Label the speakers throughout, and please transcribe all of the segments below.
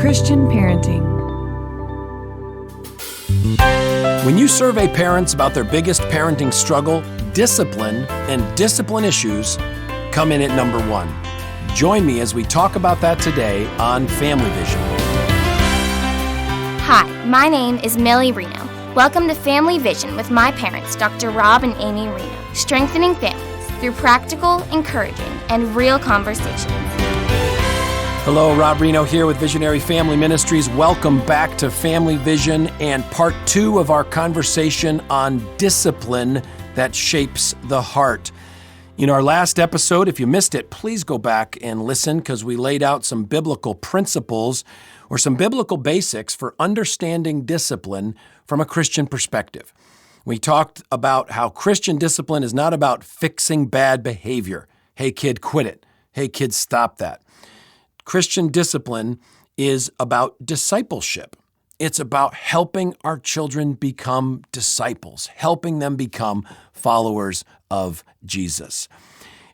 Speaker 1: Christian parenting.
Speaker 2: When you survey parents about their biggest parenting struggle, discipline and discipline issues come in at number one. Join me as we talk about that today on Family Vision.
Speaker 3: Hi, my name is Millie Rienow. Welcome to Family Vision with my parents, Dr. Rob and Amy Rienow, strengthening families through practical, encouraging, and real conversations.
Speaker 2: Hello, Rob Rienow here with Visionary Family Ministries. Welcome back to Family Vision and part 2 of our conversation on discipline that shapes the heart. In our last episode, if you missed it, please go back and listen because we laid out some biblical principles or some biblical basics for understanding discipline from a Christian perspective. We talked about how Christian discipline is not about fixing bad behavior. Hey, kid, quit it. Hey, kid, stop that. Christian discipline is about discipleship. It's about helping our children become disciples, helping them become followers of Jesus.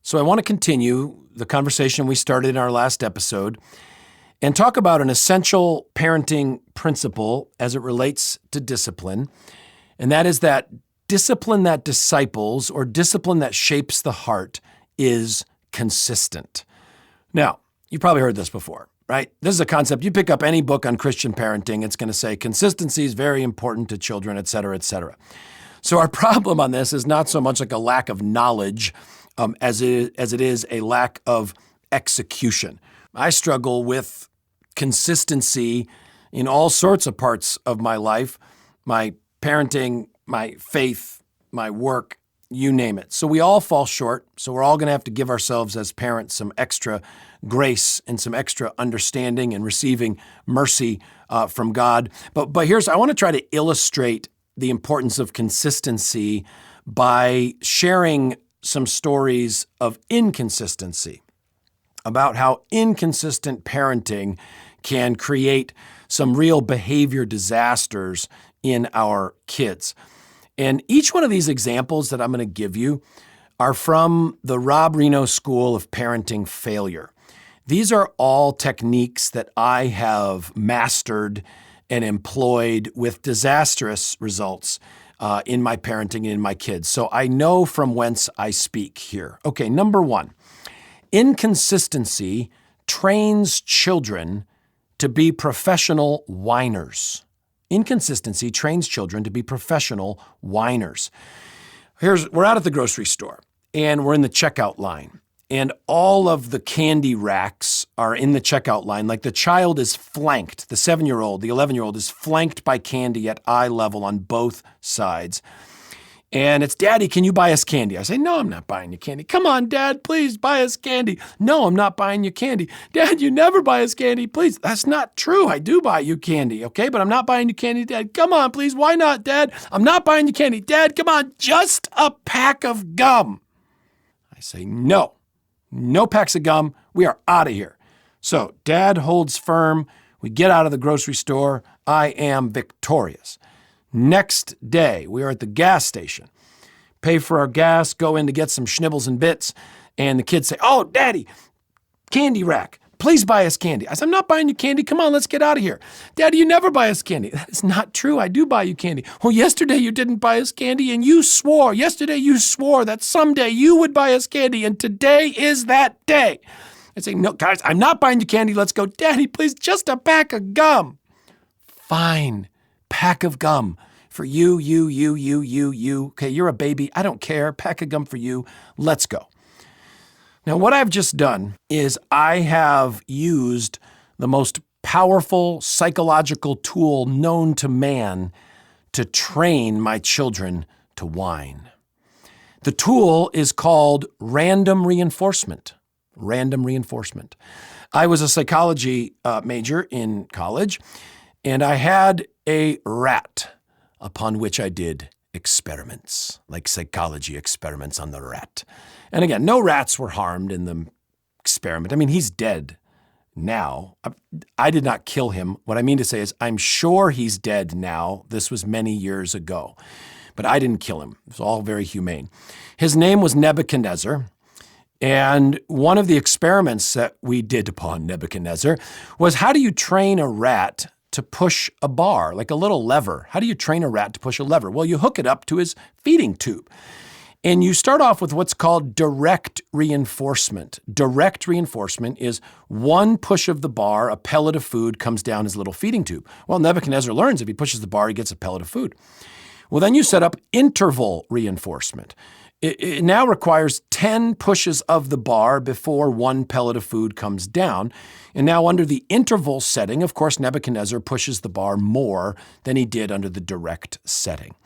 Speaker 2: So I want to continue the conversation we started in our last episode and talk about an essential parenting principle as it relates to discipline, and that is that discipline that disciples or discipline that shapes the heart is consistent. Now, you probably heard this before, right? This is a concept. You pick up any book on Christian parenting, it's going to say consistency is very important to children, et cetera, et cetera. So our problem on this is not so much like a lack of knowledge as it is a lack of execution. I struggle with consistency in all sorts of parts of my life, my parenting, my faith, my work, you name it. So we all fall short. So we're all going to have to give ourselves as parents some extra grace and some extra understanding and receiving mercy from God. But I want to try to illustrate the importance of consistency by sharing some stories of inconsistency, about how inconsistent parenting can create some real behavior disasters in our kids. And each one of these examples that I'm going to give you are from the Rob Rienow School of Parenting Failure. These are all techniques that I have mastered and employed with disastrous results in my parenting and in my kids. So I know from whence I speak here. Okay, number one, inconsistency trains children to be professional whiners. Inconsistency trains children to be professional whiners. We're out at the grocery store and we're in the checkout line and all of the candy racks are in the checkout line. Like the child is flanked, the 7-year-old, the 11-year-old is flanked by candy at eye level on both sides. And it's, Daddy, can you buy us candy? I say, no, I'm not buying you candy. Come on, Dad, please buy us candy. No, I'm not buying you candy. Dad, you never buy us candy, please. That's not true. I do buy you candy, okay? But I'm not buying you candy, Dad. Come on, please. Why not, Dad? I'm not buying you candy. Dad, come on, just a pack of gum. I say, no packs of gum. We are out of here. So Dad holds firm. We get out of the grocery store. I am victorious. Next day, we are at the gas station, pay for our gas, go in to get some schnibbles and bits, and the kids say, oh, Daddy, candy rack, please buy us candy. I said, I'm not buying you candy. Come on, let's get out of here. Daddy, you never buy us candy. That is not true. I do buy you candy. Well, yesterday you didn't buy us candy, and yesterday you swore that someday you would buy us candy, and today is that day. I say, no, guys, I'm not buying you candy. Let's go. Daddy, please, just a pack of gum. Fine. Pack of gum for you. Okay, you're a baby. I don't care. Pack of gum for you. Let's go. Now, what I've just done is I have used the most powerful psychological tool known to man to train my children to whine. The tool is called random reinforcement. Random reinforcement. I was a psychology major in college, and I had a rat upon which I did experiments, like psychology experiments on the rat. And again, no rats were harmed in the experiment. I mean, he's dead now. I did not kill him. What I mean to say is I'm sure he's dead now. This was many years ago, but I didn't kill him. It was all very humane. His name was Nebuchadnezzar. And one of the experiments that we did upon Nebuchadnezzar was, how do you train a rat to push a bar, like a little lever? How do you train a rat to push a lever? Well, you hook it up to his feeding tube. And you start off with what's called direct reinforcement. Direct reinforcement is one push of the bar, a pellet of food comes down his little feeding tube. Well, Nebuchadnezzar learns if he pushes the bar, he gets a pellet of food. Well, then you set up interval reinforcement. It now requires 10 pushes of the bar before one pellet of food comes down. And now under the interval setting, of course, Nebuchadnezzar pushes the bar more than he did under the direct setting.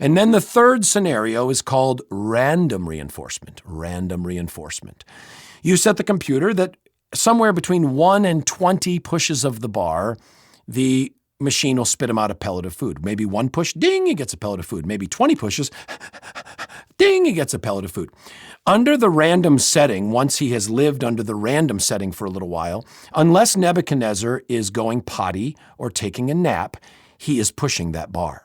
Speaker 2: And then the third scenario is called random reinforcement. Random reinforcement. You set the computer that somewhere between 1 and 20 pushes of the bar, the machine will spit him out a pellet of food. Maybe one push, ding, he gets a pellet of food. Maybe 20 pushes, ding, he gets a pellet of food. Under the random setting, once he has lived under the random setting for a little while, unless Nebuchadnezzar is going potty or taking a nap, he is pushing that bar.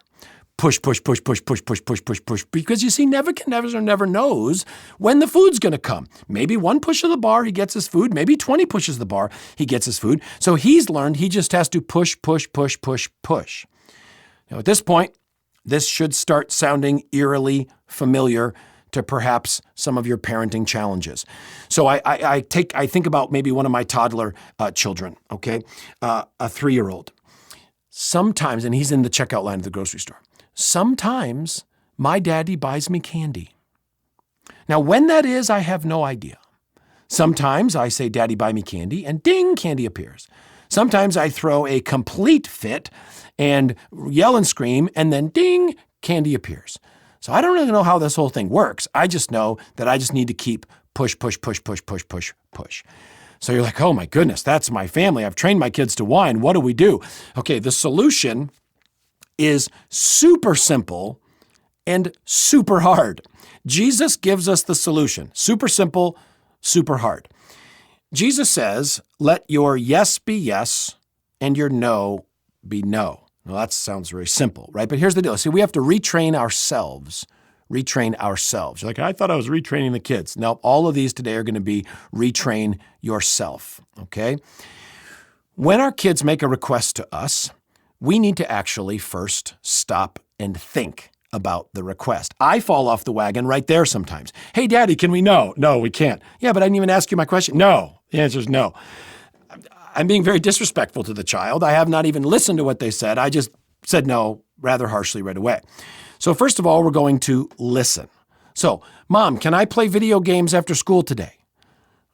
Speaker 2: Push, push, push, push, push, push, push, push, push. Because you see, Nebuchadnezzar never knows when the food's going to come. Maybe one push of the bar, he gets his food. Maybe 20 pushes the bar, he gets his food. So he's learned he just has to push, push, push, push, push. Now at this point, this should start sounding eerily familiar to perhaps some of your parenting challenges. So I think about maybe one of my toddler children, okay, a 3-year-old. Sometimes, and he's in the checkout line at the grocery store. Sometimes my daddy buys me candy. Now, when that is, I have no idea. Sometimes I say, Daddy, buy me candy, and ding, candy appears. Sometimes I throw a complete fit and yell and scream, and then ding, candy appears. So I don't really know how this whole thing works. I just know that I just need to keep push, push, push, push, push, push, push. So you're like, oh my goodness, that's my family. I've trained my kids to whine. What do we do? Okay, the solution is super simple and super hard. Jesus gives us the solution. Super simple, super hard. Jesus says, let your yes be yes and your no be no. Well, that sounds very simple, right? But here's the deal. See, we have to retrain ourselves. Retrain ourselves. You're like, I thought I was retraining the kids. No, all of these today are going to be retrain yourself, okay? When our kids make a request to us, we need to actually first stop and think about the request. I fall off the wagon right there sometimes. Hey, Daddy, can we? No, we can't. Yeah, but I didn't even ask you my question. No, the answer is no. I'm being very disrespectful to the child. I have not even listened to what they said. I just said no rather harshly right away. So first of all, we're going to listen. So, Mom, can I play video games after school today?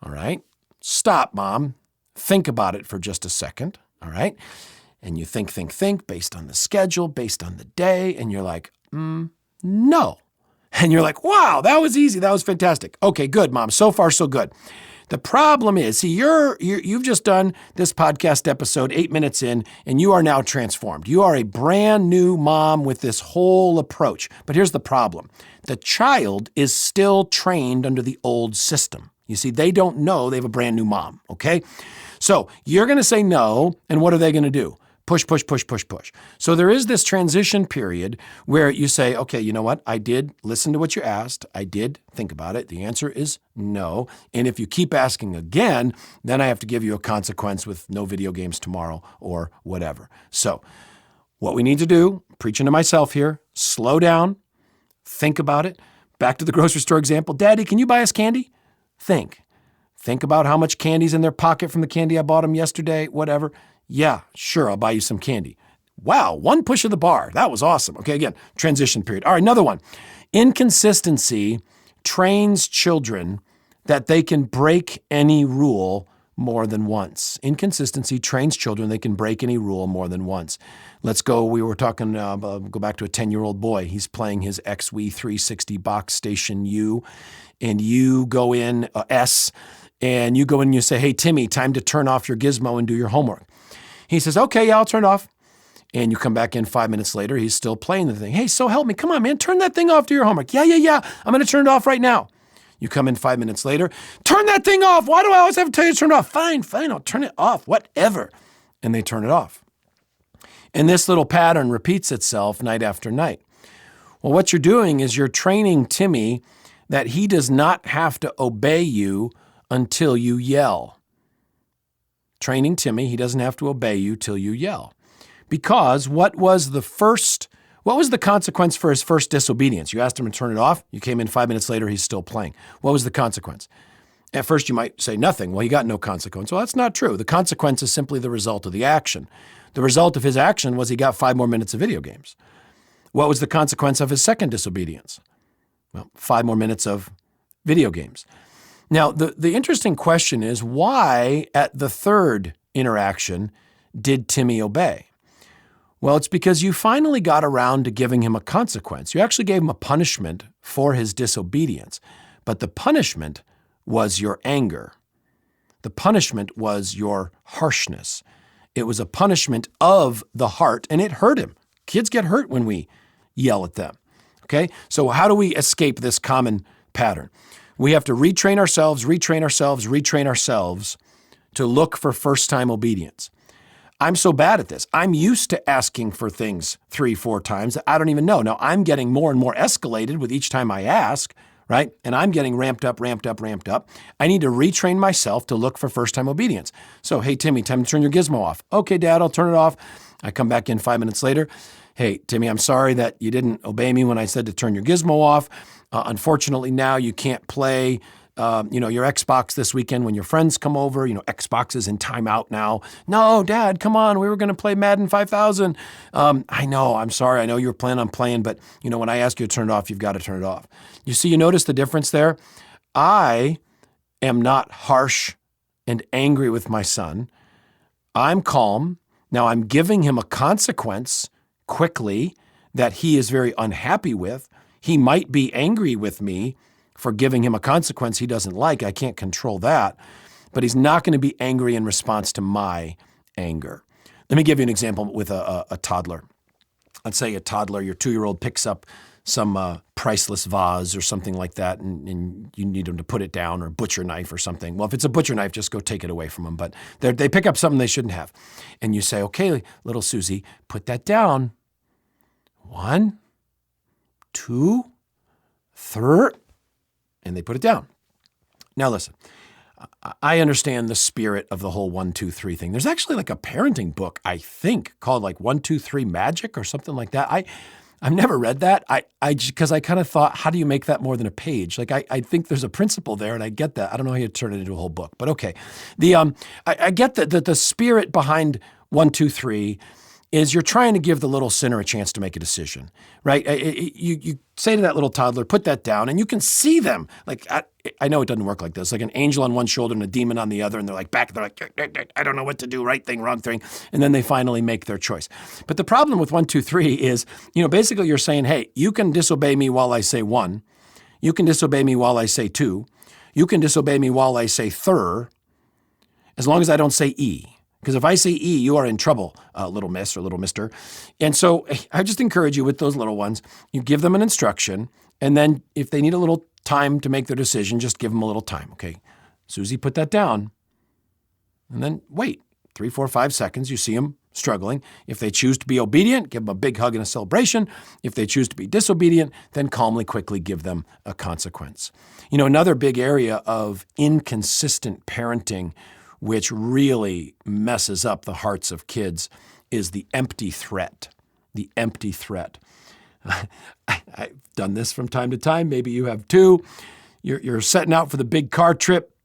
Speaker 2: All right. Stop, Mom. Think about it for just a second. All right. And you think based on the schedule, based on the day, and you're like, no. And you're like, wow, that was easy. That was fantastic. Okay, good, Mom. So far, so good. The problem is, see, you've just done this podcast episode 8 minutes in, and you are now transformed. You are a brand new mom with this whole approach. But here's the problem. The child is still trained under the old system. You see, they don't know they have a brand new mom, okay? So you're going to say no, and what are they going to do? Push, push, push, push, push. So there is this transition period where you say, okay, you know what? I did listen to what you asked. I did think about it. The answer is no. And if you keep asking again, then I have to give you a consequence with no video games tomorrow or whatever. So what we need to do, preaching to myself here, slow down, think about it. Back to the grocery store example. Daddy, can you buy us candy? Think about how much candy's in their pocket from the candy I bought them yesterday, whatever. Yeah, sure, I'll buy you some candy. Wow, one push of the bar. That was awesome. Okay, again, transition period. All right, another one. Inconsistency trains children that they can break any rule more than once. Inconsistency trains children they can break any rule more than once. Let's go, we were talking, go back to a 10-year-old boy. He's playing his XWii 360 box station U, and you go in S, and you go in and you say, hey, Timmy, time to turn off your gizmo and do your homework. He says, okay, yeah, I'll turn it off. And you come back in 5 minutes later, he's still playing the thing. Hey, so help me. Come on, man, turn that thing off, do your homework. Yeah. I'm going to turn it off right now. You come in 5 minutes later, turn that thing off. Why do I always have to tell you to turn it off? Fine, I'll turn it off, whatever. And they turn it off. And this little pattern repeats itself night after night. Well, what you're doing is you're training Timmy that he does not have to obey you until you yell. Training Timmy, he doesn't have to obey you till you yell. Because what was the consequence for his first disobedience? You asked him to turn it off. You came in 5 minutes later, he's still playing. What was the consequence? At first, you might say nothing. Well, he got no consequence. Well, that's not true. The consequence is simply the result of the action. The result of his action was he got 5 more minutes of video games. What was the consequence of his second disobedience? Well, 5 more minutes of video games. Now, the interesting question is, why at the third interaction did Timmy obey? Well, it's because you finally got around to giving him a consequence. You actually gave him a punishment for his disobedience, but the punishment was your anger. The punishment was your harshness. It was a punishment of the heart, and it hurt him. Kids get hurt when we yell at them. Okay? So how do we escape this common pattern? We have to retrain ourselves to look for first-time obedience. I'm so bad at this. I'm used to asking for things 3-4 times that I don't even know. Now, I'm getting more and more escalated with each time I ask, right? And I'm getting ramped up. I need to retrain myself to look for first-time obedience. So, hey, Timmy, time to turn your gizmo off. Okay, Dad, I'll turn it off. I come back in 5 minutes later. Hey, Timmy, I'm sorry that you didn't obey me when I said to turn your gizmo off. Unfortunately, now you can't play your Xbox this weekend when your friends come over. Xbox is in timeout now. No, Dad, come on. We were going to play Madden 5000. I know. I'm sorry. I know you were planning on playing, but when I ask you to turn it off, you've got to turn it off. You notice the difference there? I am not harsh and angry with my son. I'm calm. Now I'm giving him a consequence quickly that he is very unhappy with. He might be angry with me for giving him a consequence he doesn't like. I can't control that. But he's not going to be angry in response to my anger. Let me give you an example with a toddler. Let's say a toddler, your 2-year-old picks up some priceless vase or something like that, and you need them to put it down, or a butcher knife or something. Well, if it's a butcher knife, just go take it away from them. But they pick up something they shouldn't have. And you say, okay, little Susie, put that down. 1, 2, 3, and they put it down. Now listen, I understand the spirit of the whole 1, 2, 3 thing. There's actually like a parenting book, I think, called like 1, 2, 3 Magic or something like that. I've never read that. Because I kind of thought, how do you make that more than a page? Like I think there's a principle there, and I get that. I don't know how you turn it into a whole book, but okay. I get that the spirit behind 1, 2, 3 is you're trying to give the little sinner a chance to make a decision, right? You say to that little toddler, put that down, and you can see them. Like, I know it doesn't work like this, like an angel on one shoulder and a demon on the other, and they're like back, they're like, I don't know what to do, right thing, wrong thing, and then they finally make their choice. But the problem with 1, 2, 3 is, basically you're saying, hey, you can disobey me while I say 1, you can disobey me while I say 2, you can disobey me while I say 3, as long as I don't say E. Because if I say E, you are in trouble, little miss or little mister. And so I just encourage you with those little ones, you give them an instruction, and then if they need a little time to make their decision, just give them a little time. Okay, Susie, put that down. And then wait 3, 4, 5 seconds. You see them struggling. If they choose to be obedient, give them a big hug and a celebration. If they choose to be disobedient, then calmly, quickly give them a consequence. Another big area of inconsistent parenting, which really messes up the hearts of kids, is the empty threat. The empty threat. I've done this from time to time. Maybe you have too. You're setting out for the big car trip,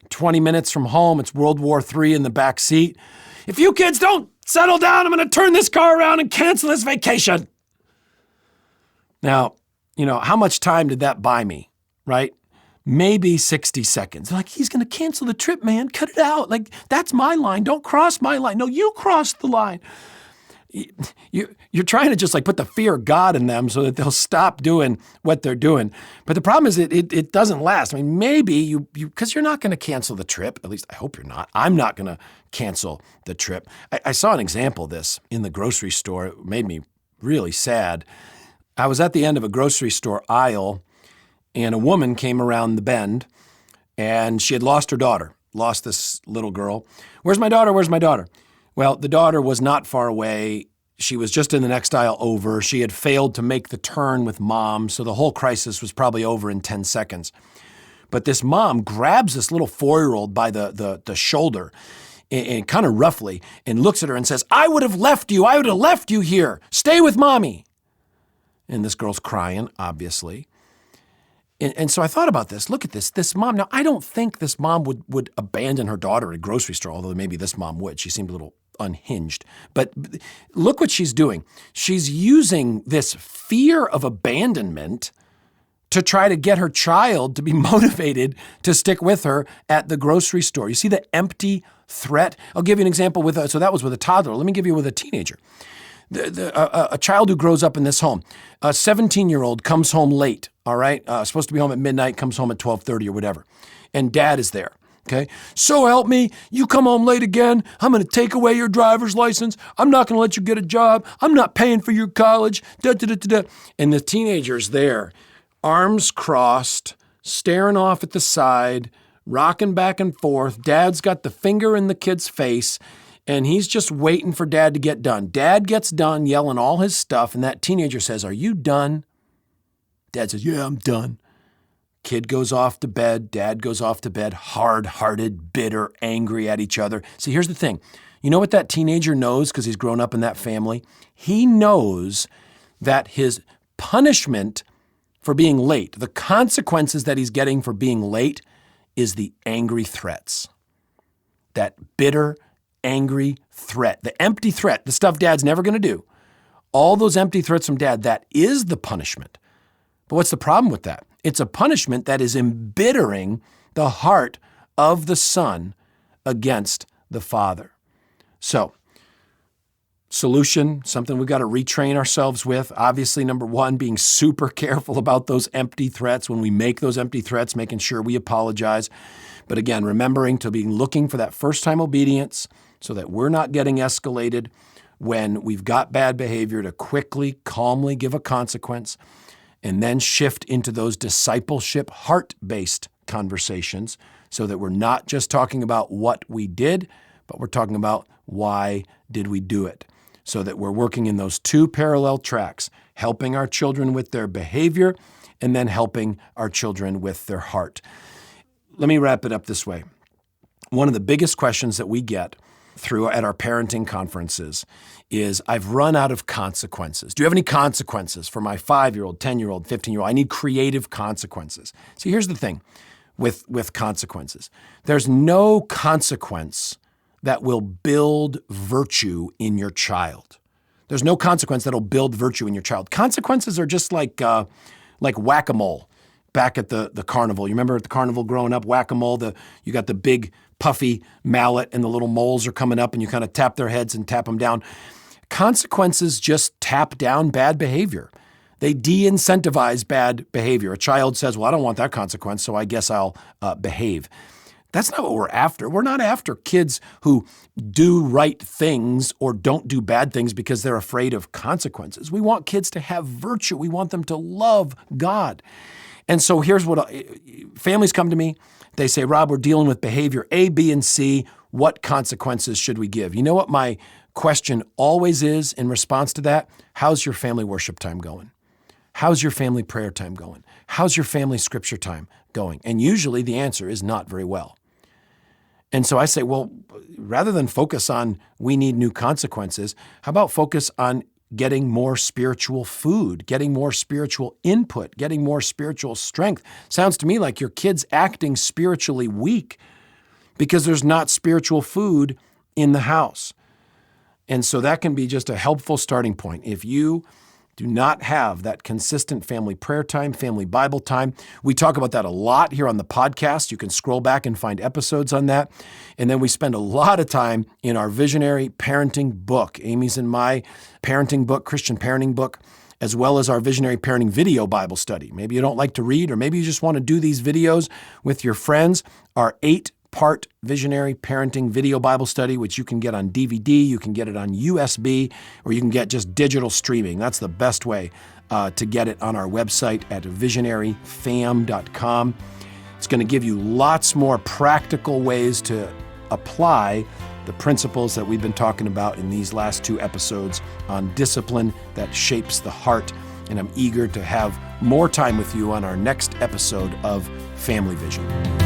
Speaker 2: 20 minutes from home. It's World War III in the back seat. If you kids don't settle down, I'm going to turn this car around and cancel this vacation. Now, how much time did that buy me, right? Maybe 60 seconds. Like, he's going to cancel the trip, man. Cut it out. Like, that's my line. Don't cross my line. No, you crossed the line. You're trying to just like put the fear of God in them so that they'll stop doing what they're doing. But the problem is it doesn't last. I mean, maybe you because you're not going to cancel the trip. At least I hope you're not. I'm not going to cancel the trip. I saw an example of this in the grocery store. It made me really sad. I was at the end of a grocery store aisle, and a woman came around the bend, and she had lost her daughter, lost this little girl. Where's my daughter? Where's my daughter? Well, the daughter was not far away She was just in the next aisle over. She had failed to make the turn with mom, so the whole crisis was probably over in 10 seconds. But this mom grabs this little 4-year-old by the shoulder and kind of roughly and looks at her and says, I would have left you here. Stay with mommy. And this girl's crying, obviously. And so I thought about this. Look at this mom. Now, I don't think this mom would abandon her daughter at a grocery store, although maybe this mom would. She seemed a little unhinged. But look what she's doing. She's using this fear of abandonment to try to get her child to be motivated to stick with her at the grocery store. You see the empty threat? I'll give you an example so that was with a toddler. Let me give you with a teenager. A child who grows up in this home, a 17-year-old comes home late, all right? Supposed to be home at midnight, comes home at 12:30 or whatever. And dad is there, okay? So help me, you come home late again, I'm going to take away your driver's license. I'm not going to let you get a job. I'm not paying for your college. And the teenager's there, arms crossed, staring off at the side, rocking back and forth. Dad's got the finger in the kid's face, and he's just waiting for dad to get done. Dad gets done yelling all his stuff, and that teenager says, are you done? Dad says, yeah, I'm done. Kid goes off to bed. Dad goes off to bed, hard-hearted, bitter, angry at each other. See, here's the thing. You know what that teenager knows because he's grown up in that family? He knows that his punishment for being late, the consequences that he's getting for being late is the angry threats. That bitter, angry threat, the empty threat, the stuff dad's never going to do. All those empty threats from dad, that is the punishment. But what's the problem with that? It's a punishment that is embittering the heart of the son against the father. So, solution, something we've got to retrain ourselves with. Obviously, number one, being super careful about those empty threats. When we make those empty threats, making sure we apologize. But again, remembering to be looking for that first-time obedience so that we're not getting escalated when we've got bad behavior, to quickly, calmly give a consequence, and then shift into those discipleship, heart-based conversations so that we're not just talking about what we did, but we're talking about why did we do it, so that we're working in those two parallel tracks, helping our children with their behavior and then helping our children with their heart. Let me wrap it up this way. One of the biggest questions that we get at our parenting conferences is, I've run out of consequences. Do you have any consequences for my 5-year-old, 10-year-old, 15-year-old? I need creative consequences. See, here's the thing with consequences. There's no consequence that will build virtue in your child. There's no consequence that'll build virtue in your child. Consequences are just like whack-a-mole back at the carnival. You remember at the carnival growing up, whack-a-mole, you got the big puffy mallet and the little moles are coming up and you kind of tap their heads and tap them down. Consequences just tap down bad behavior. They de-incentivize bad behavior. A child says, well, I don't want that consequence, so I guess I'll behave. That's not what we're after. We're not after kids who do right things or don't do bad things because they're afraid of consequences. We want kids to have virtue. We want them to love God. And so here's what families come to me. They say, Rob, we're dealing with behavior A, B, and C. What consequences should we give? You know what my question always is in response to that? How's your family worship time going? How's your family prayer time going? How's your family scripture time going? And usually the answer is not very well. And so I say, well, rather than focus on we need new consequences, how about focus on getting more spiritual food, getting more spiritual input, getting more spiritual strength? Sounds to me like your kid's acting spiritually weak because there's not spiritual food in the house. And so that can be just a helpful starting point. If you do not have that consistent family prayer time, family Bible time. We talk about that a lot here on the podcast. You can scroll back and find episodes on that. And then we spend a lot of time in our visionary parenting book, Amy's and my parenting book, Christian parenting book, as well as our visionary parenting video Bible study. Maybe you don't like to read, or maybe you just want to do these videos with your friends. Our 8-part visionary parenting video Bible study, which you can get on DVD, you can get it on USB, or you can get just digital streaming. That's the best way to get it on our website at visionaryfam.com. It's going to give you lots more practical ways to apply the principles that we've been talking about in these last 2 episodes on discipline that shapes the heart. And I'm eager to have more time with you on our next episode of Family Vision.